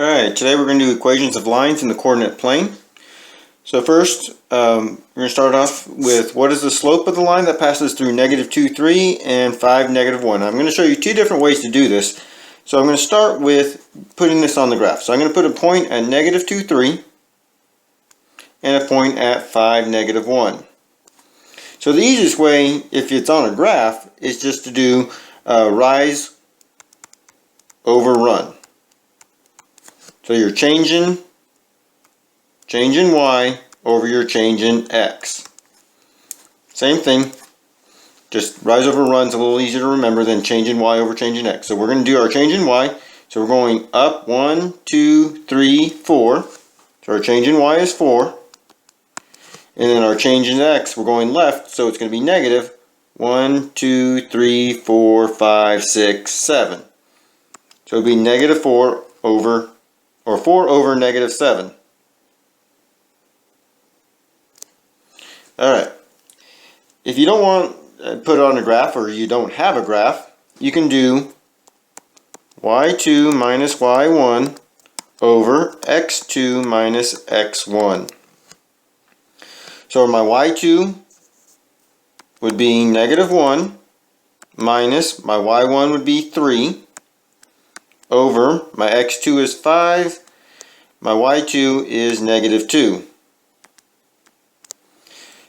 Alright, today we're going to do equations of lines in the coordinate plane. So first, we're going to start off with what is the slope of the line that passes through negative 2, 3 and 5, negative 1. I'm going to show you two different ways to do this. So I'm going to start with putting this on the graph. So I'm going to put a point at negative 2, 3 and a point at 5, negative 1. So the easiest way, if it's on a graph, is just to do rise over run. So you're changing y over your change in x. Same thing, just rise over run's a little easier to remember than changing y over changing x. So we're going to do our change in y. So we're going up 1, 2, 3, 4. So our change in y is 4. And then our change in x, we're going left, so it's going to be negative 1, 2, 3, 4, 5, 6, 7. So it'll be negative 4 over 4 over negative 7. Alright, if you don't want to put it on a graph, or you don't have a graph, you can do y2 minus y1 over x2 minus x1. So my y2 would be negative 1 minus my y1 would be 3 over my x2 is 5, my y2 is negative 2.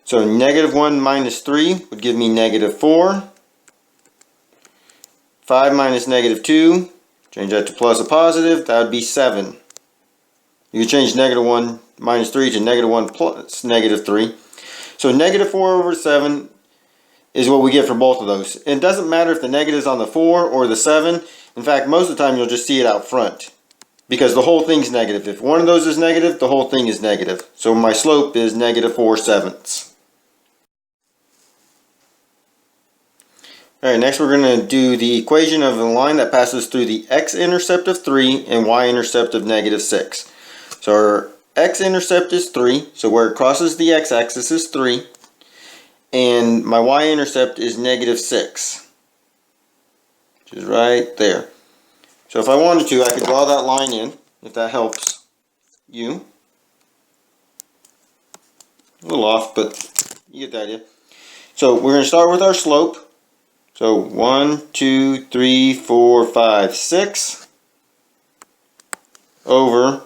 So negative 1 minus 3 would give me negative 4. 5 minus negative 2, change that to plus or positive, that would be 7. You can change negative 1 minus 3 to negative 1 plus negative 3. So negative 4 over 7 is what we get for both of those. It doesn't matter if the negative is on the 4 or the 7. In fact, most of the time you'll just see it out front, because the whole thing's negative. If one of those is negative, the whole thing is negative. So my slope is negative 4/7. Alright, next we're going to do the equation of the line that passes through the x-intercept of 3 and y-intercept of negative 6. So our x-intercept is 3, so where it crosses the x-axis is 3. And my y-intercept is negative 6. Which is right there. So if I wanted to, I could draw that line in, if that helps you. A little off, but you get the idea. So we're going to start with our slope. So 1, 2, 3, 4, 5, 6 over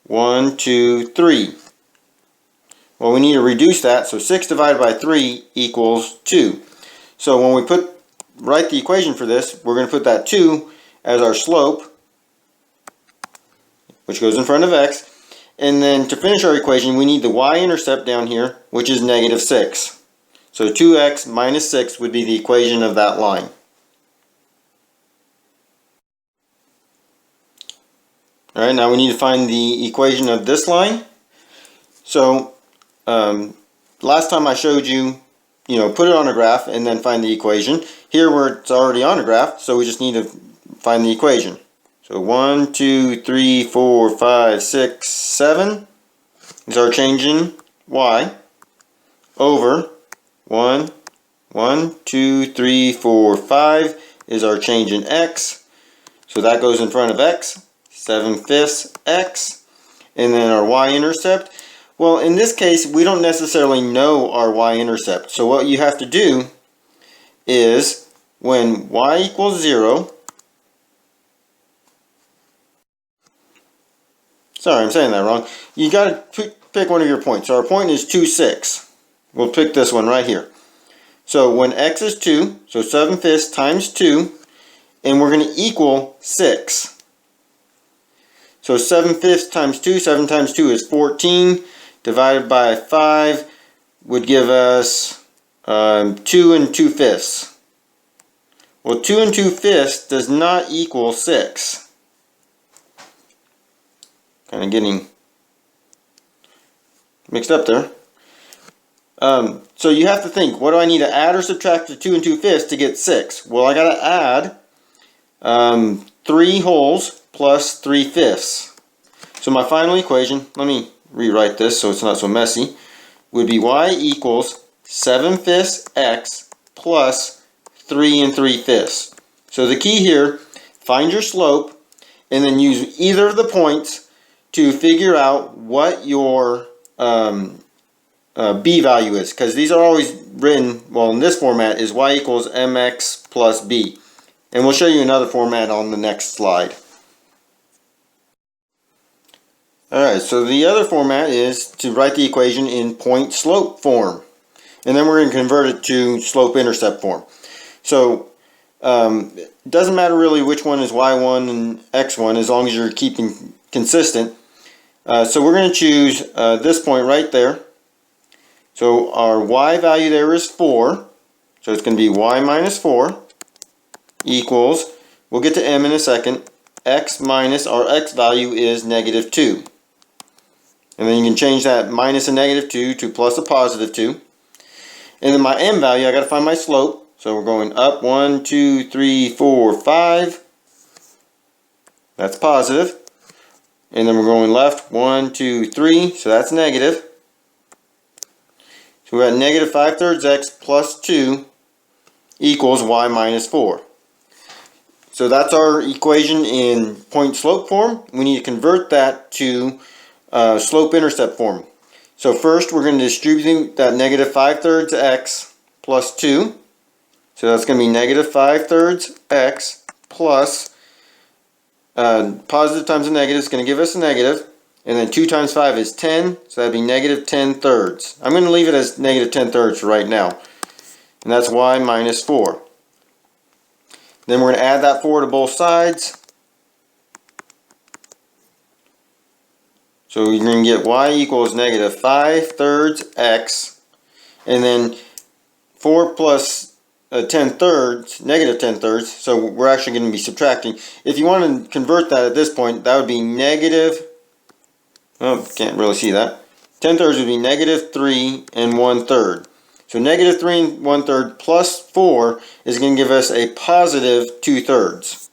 1, 2, 3. Well, we need to reduce that, so 6 divided by 3 equals 2. So when we write the equation for this, we're going to put that 2 as our slope, which goes in front of x. And then to finish our equation, we need the y-intercept down here, which is negative 6. So 2x minus 6 would be the equation of that line. Alright, now we need to find the equation of this line. So last time I showed you, put it on a graph and then find the equation. Here where it's already on a graph, so we just need to find the equation. So 1, 2, 3, 4, 5, 6, 7 is our change in y over 1, 2, 3, 4, 5 is our change in x. So that goes in front of x, 7/5 x. And then our y-intercept. Well, in this case, we don't necessarily know our y-intercept. So what you have to do is, when y equals 0, sorry, I'm saying that wrong. You got to pick one of your points. So our point is 2, 6. We'll pick this one right here. So when x is 2, so 7/5 times 2, and we're going to equal 6. So 7/5 times 2, 7 times 2 is 14, divided by 5 would give us 2 and 2/5. Well, 2 and 2/5 does not equal 6. Kind of getting mixed up there. So you have to think, what do I need to add or subtract to 2 and 2/5 to get 6? Well, I got to add 3 wholes plus 3/5. So my final equation, let me rewrite this so it's not so messy, would be y equals 7/5 x plus 3 3/5. So the key here, find your slope and then use either of the points to figure out what your b value is, because these are always written, well, in this format is y equals mx plus b. And we'll show you another format on the next slide. Alright, so the other format is to write the equation in point-slope form. And then we're going to convert it to slope-intercept form. So, it doesn't matter really which one is y1 and x1 as long as you're keeping consistent. So we're going to choose this point right there. So our y value there is 4. So it's going to be y minus 4 equals, we'll get to m in a second, x minus, our x value is negative 2. And then you can change that minus a negative 2 to plus a positive 2. And then my m value, I got to find my slope. So we're going up 1, 2, 3, 4, 5. That's positive. And then we're going left 1, 2, 3. So that's negative. So we got negative 5/3 x plus 2 equals y minus 4. So that's our equation in point-slope form. We need to convert that to slope-intercept form. So first we're going to distribute that negative 5/3 x plus 2. So that's going to be negative 5/3 x plus positive times a negative is going to give us a negative. And then 2 times 5 is 10. So that'd be negative 10/3. I'm going to leave it as negative 10/3 for right now. And that's y minus 4. Then we're going to add that 4 to both sides. So you're going to get y equals negative 5/3 x, and then 4 plus 10/3, negative 10/3, so we're actually going to be subtracting. If you want to convert that at this point, that would be negative, oh, can't really see that. 10/3 would be negative 3 1/3. So negative 3 1/3 plus 4 is going to give us a positive 2/3.